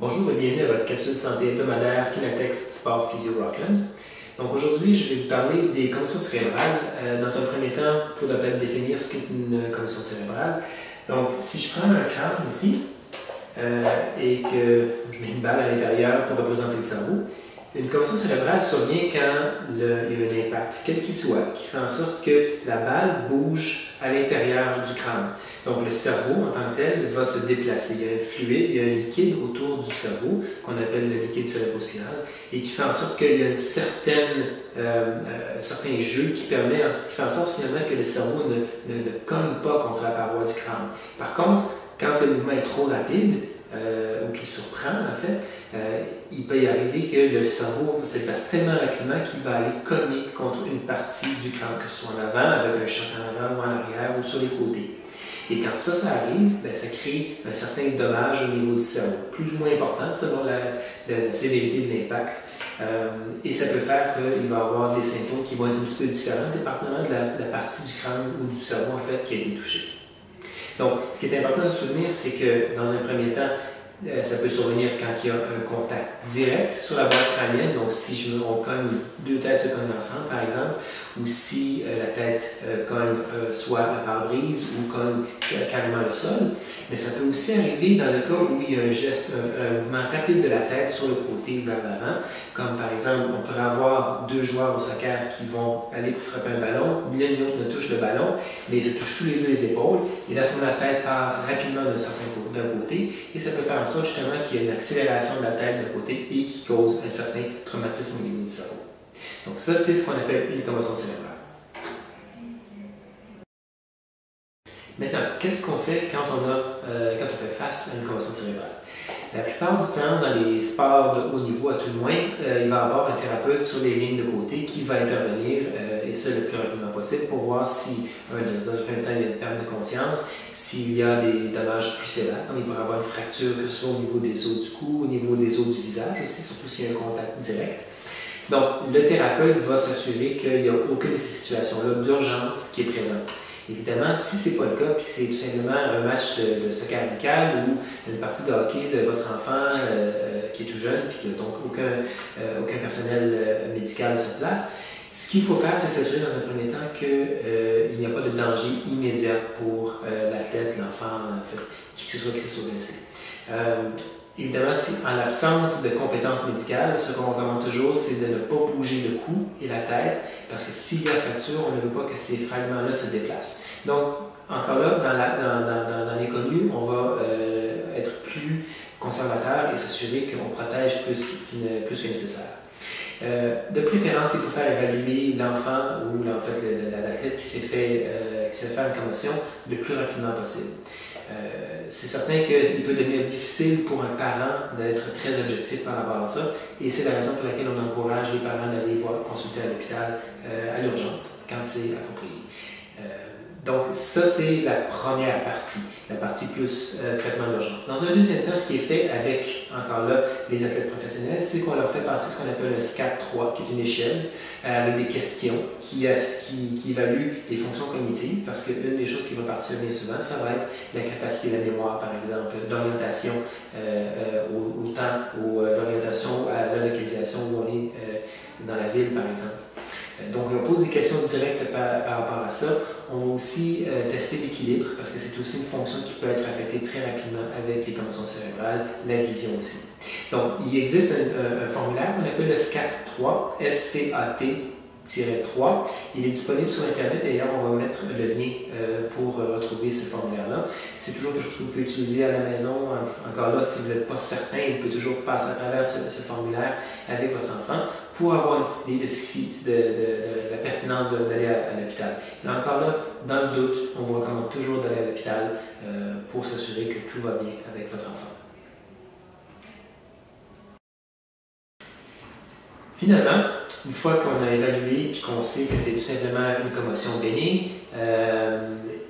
Bonjour et bienvenue à votre capsule santé hebdomadaire Kinetex Sport Physio Rockland. Donc aujourd'hui, je vais vous parler des commotions cérébrales. Dans un premier temps, il faudra peut-être définir ce qu'est une commotion cérébrale. Donc si je prends un crâne ici et que je mets une balle à l'intérieur pour représenter le cerveau, une commotion cérébrale survient quand il y a un impact, quel qu'il soit, qui fait en sorte que la balle bouge à l'intérieur du crâne. Donc le cerveau en tant que tel va se déplacer. Il y a un fluide, il y a un liquide autour du cerveau qu'on appelle le liquide cérébrospinal et qui fait en sorte qu'il y a un certain jeu qui fait en sorte finalement que le cerveau ne cogne pas contre la paroi du crâne. Par contre, quand le mouvement est trop rapide, ou qui surprend en fait, il peut y arriver que le cerveau se déplace tellement rapidement qu'il va aller cogner contre une partie du crâne, que ce soit en avant, avec un choc en avant ou en arrière ou sur les côtés. Et quand ça arrive, ça crée un certain dommage au niveau du cerveau, plus ou moins important selon la sévérité de l'impact. Et ça peut faire qu'il va y avoir des symptômes qui vont être un petit peu différents, dépendamment de la partie du crâne ou du cerveau en fait qui a été touchée. Donc, ce qui est important de se souvenir, c'est que dans un premier temps, ça peut survenir quand il y a un contact direct sur la boîte crânienne. Donc, si on cogne, deux têtes se cognent ensemble, par exemple, ou si la tête cogne soit la pare-brise ou cogne carrément le sol. Mais ça peut aussi arriver dans le cas où il y a un geste, un mouvement rapide de la tête sur le côté vers l'avant. Comme par exemple, on pourrait avoir deux joueurs au soccer qui vont aller pour frapper un ballon, l'un et l'autre ne touche le ballon, mais ils se touchent tous les deux les épaules. Et là, la tête part rapidement d'un côté, et ça peut faire en sorte justement qu'il y a une accélération de la tête d'un côté et qui cause un certain traumatisme au niveau du cerveau. Donc ça, c'est ce qu'on appelle une commotion cérébrale. Maintenant, qu'est-ce qu'on fait quand on fait face à une commotion cérébrale? La plupart du temps, dans les sports de haut niveau, à tout le moins, il va y avoir un thérapeute sur les lignes de côté qui va intervenir, et ça le plus rapidement possible, pour voir si, dans un premier temps, il y a une perte de conscience, s'il y a des dommages plus sévères, comme il pourrait y avoir une fracture, que ce soit au niveau des os du cou, au niveau des os du visage aussi, surtout s'il y a un contact direct. Donc, le thérapeute va s'assurer qu'il n'y a aucune de ces situations-là d'urgence qui est présente. Évidemment, si ce n'est pas le cas, puis que c'est tout simplement un match de soccer amical ou une partie de hockey de votre enfant qui est tout jeune, puis qu'il n'y a donc aucun personnel médical sur place, ce qu'il faut faire, c'est s'assurer dans un premier temps qu'il n'y a pas de danger immédiat pour l'athlète, l'enfant, en fait, qui que ce soit qui s'est blessé. Évidemment, en l'absence de compétences médicales, ce qu'on recommande toujours, c'est de ne pas bouger le cou et la tête, parce que s'il y a fracture, on ne veut pas que ces fragments-là se déplacent. Donc, encore là, dans l'inconnu, on va être plus conservateur et s'assurer qu'on protège plus que nécessaire. De préférence, il faut faire évaluer l'enfant ou l'athlète qui s'est fait une commotion le plus rapidement possible. C'est certain qu'il peut devenir difficile pour un parent d'être très objectif par rapport à ça, et c'est la raison pour laquelle on encourage les parents d'aller consulter à l'hôpital à l'urgence quand c'est approprié. Donc ça, c'est la première partie, la partie plus traitement d'urgence. Dans un deuxième temps, ce qui est fait avec, encore là, les athlètes professionnels, c'est qu'on leur fait passer ce qu'on appelle un SCAT-3, qui est une échelle avec des questions qui évaluent les fonctions cognitives, parce qu'une des choses qui va partir bien souvent, ça va être la capacité de la mémoire, par exemple, d'orientation au temps, ou d'orientation à la localisation où on est dans la ville, par exemple. Donc, on pose des questions directes par rapport à ça. On va aussi tester l'équilibre, parce que c'est aussi une fonction qui peut être affectée très rapidement avec les commotions cérébrales, la vision aussi. Donc, il existe un formulaire qu'on appelle le SCAT-3, SCAT-3. Il est disponible sur Internet, d'ailleurs, on va mettre le lien pour retrouver ce formulaire-là. C'est toujours quelque chose que vous pouvez utiliser à la maison. Encore là, si vous n'êtes pas certain, vous pouvez toujours passer à travers ce formulaire avec votre enfant pour avoir une petite idée de la pertinence d'aller à l'hôpital. Mais encore là, dans le doute, on vous recommande toujours d'aller à l'hôpital pour s'assurer que tout va bien avec votre enfant. Finalement, une fois qu'on a évalué et qu'on sait que c'est tout simplement une commotion bénigne,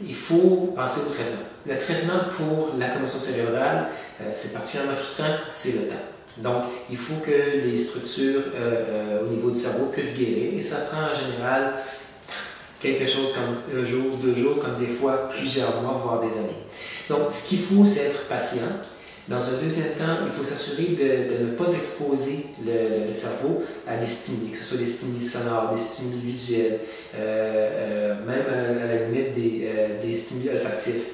il faut penser au traitement. Le traitement pour la commotion cérébrale, c'est particulièrement frustrant, c'est le temps. Donc, il faut que les structures au niveau du cerveau puissent guérir, et ça prend en général quelque chose comme un jour, 2 jours, comme des fois plusieurs mois, voire des années. Donc, ce qu'il faut, c'est être patient, Dans un deuxième temps, il faut s'assurer de ne pas exposer le cerveau à des stimuli, que ce soit des stimuli sonores, des stimuli visuels, même à la limite des stimuli olfactifs.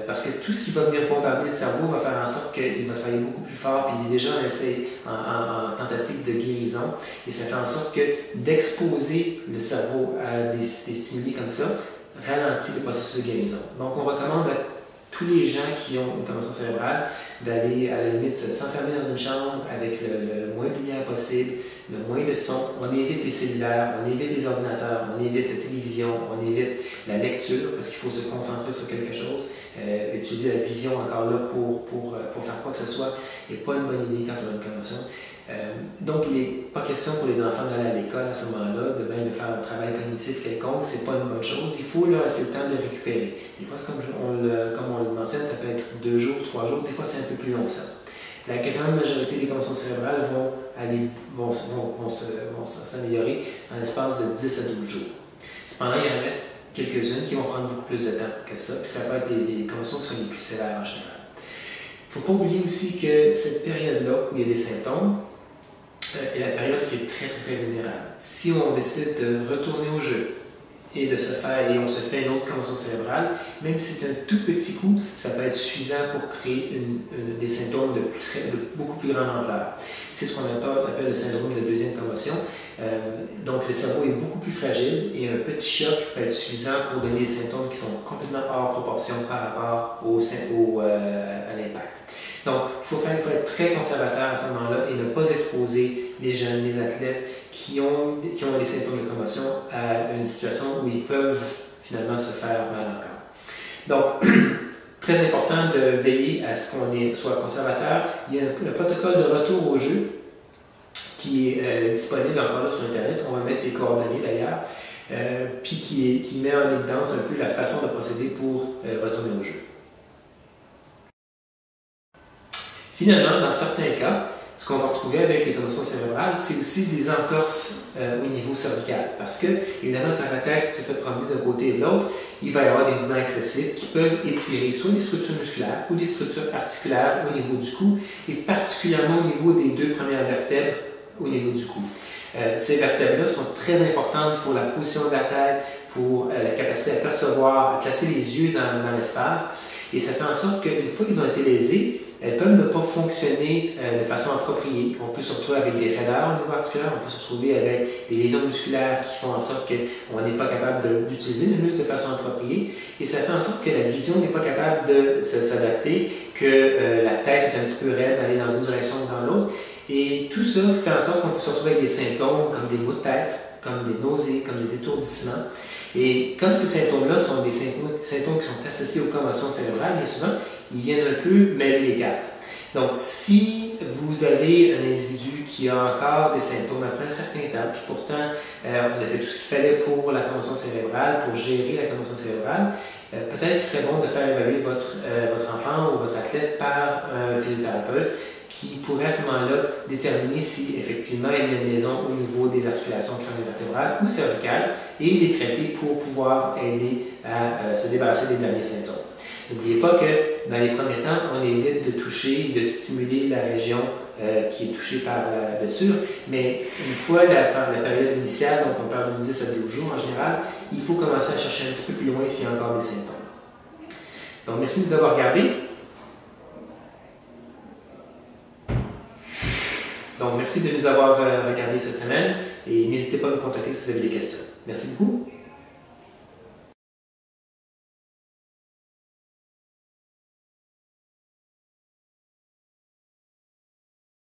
Parce que tout ce qui va venir bombarder le cerveau va faire en sorte qu'il va travailler beaucoup plus fort, puis il est déjà en tentative de guérison, et ça fait en sorte que d'exposer le cerveau à des stimuli comme ça ralentit le processus de guérison. Donc on recommande à tous les gens qui ont une commotion cérébrale d'aller à la limite s'enfermer dans une chambre avec le moins de lumière possible, le moins de son. On évite les cellulaires, on évite les ordinateurs, on évite la télévision, on évite la lecture parce qu'il faut se concentrer sur quelque chose. Utiliser la vision encore là pour faire quoi que ce soit n'est pas une bonne idée quand on a une commotion. Donc, il n'est pas question pour les enfants d'aller à l'école à ce moment-là, de même de faire un travail cognitif quelconque, c'est pas une bonne chose. Il faut leur laisser le temps de récupérer. Des fois, comme on le mentionne, ça peut être 2 jours, 3 jours, des fois c'est un peu plus long que ça. La grande majorité des commotions cérébrales vont s'améliorer en l'espace de 10 à 12 jours. Cependant, il en reste quelques-unes qui vont prendre beaucoup plus de temps que ça, puis ça peut être les commotions qui sont les plus sévères en général. Il ne faut pas oublier aussi que cette période-là où il y a des symptômes, est la période qui est très, très, très vulnérable. Si on décide de retourner au jeu et on se fait une autre commotion cérébrale, même si c'est un tout petit coup, ça peut être suffisant pour créer des symptômes de beaucoup plus grande ampleur. C'est ce qu'on appelle le syndrome de deuxième commotion. Donc le cerveau est beaucoup plus fragile et un petit choc peut être suffisant pour donner des symptômes qui sont complètement hors proportion par rapport à l'impact. Donc, il faut être très conservateur à ce moment-là et ne pas exposer les jeunes, les athlètes qui ont des symptômes de commotion à une situation où ils peuvent finalement se faire mal encore. Donc, très important de veiller à ce qu'on soit conservateur. Il y a un protocole de retour au jeu qui est disponible encore là sur Internet. On va mettre les coordonnées d'ailleurs, puis qui met en évidence un peu la façon de procéder pour retourner au jeu. Finalement, dans certains cas, ce qu'on va retrouver avec les commotions cérébrales, c'est aussi des entorses au niveau cervical. Parce que, évidemment, quand la tête s'est fait promener d'un côté et de l'autre, il va y avoir des mouvements excessifs qui peuvent étirer soit des structures musculaires ou des structures articulaires au niveau du cou, et particulièrement au niveau des 2 premières vertèbres au niveau du cou. Ces vertèbres-là sont très importantes pour la position de la tête, pour la capacité à percevoir, à placer les yeux dans l'espace. Et ça fait en sorte qu'une fois qu'ils ont été lésés, elles peuvent ne pas fonctionner de façon appropriée. On peut se retrouver avec des raideurs au niveau articulaire, on peut se retrouver avec des lésions musculaires qui font en sorte qu'on n'est pas capable d'utiliser le muscle de façon appropriée. Et ça fait en sorte que la vision n'est pas capable de s'adapter, que la tête est un petit peu raide, d'aller dans une direction ou dans l'autre. Et tout ça fait en sorte qu'on peut se retrouver avec des symptômes comme des maux de tête, comme des nausées, comme des étourdissements. Et comme ces symptômes-là sont des symptômes qui sont associés aux commotions cérébrales, bien souvent, ils viennent un peu mêler les cartes. Donc, si vous avez un individu qui a encore des symptômes après un certain temps, puis pourtant, vous avez fait tout ce qu'il fallait pour la commotion cérébrale, pour gérer la commotion cérébrale, peut-être qu'il serait bon de faire évaluer votre enfant ou votre athlète par un physiothérapeute qui pourrait à ce moment-là déterminer si effectivement il y a une lésion au niveau des articulations crânio-vertébrales ou cervicales et les traiter pour pouvoir aider à se débarrasser des derniers symptômes. N'oubliez pas que dans les premiers temps, on évite de toucher, de stimuler la région qui est touchée par la blessure, mais une fois par la période initiale, donc on parle de 10 à 12 jours en général, il faut commencer à chercher un petit peu plus loin s'il y a encore des symptômes. Donc merci de nous avoir regardés. Donc, merci de nous avoir regardé cette semaine et n'hésitez pas à nous contacter si vous avez des questions. Merci beaucoup.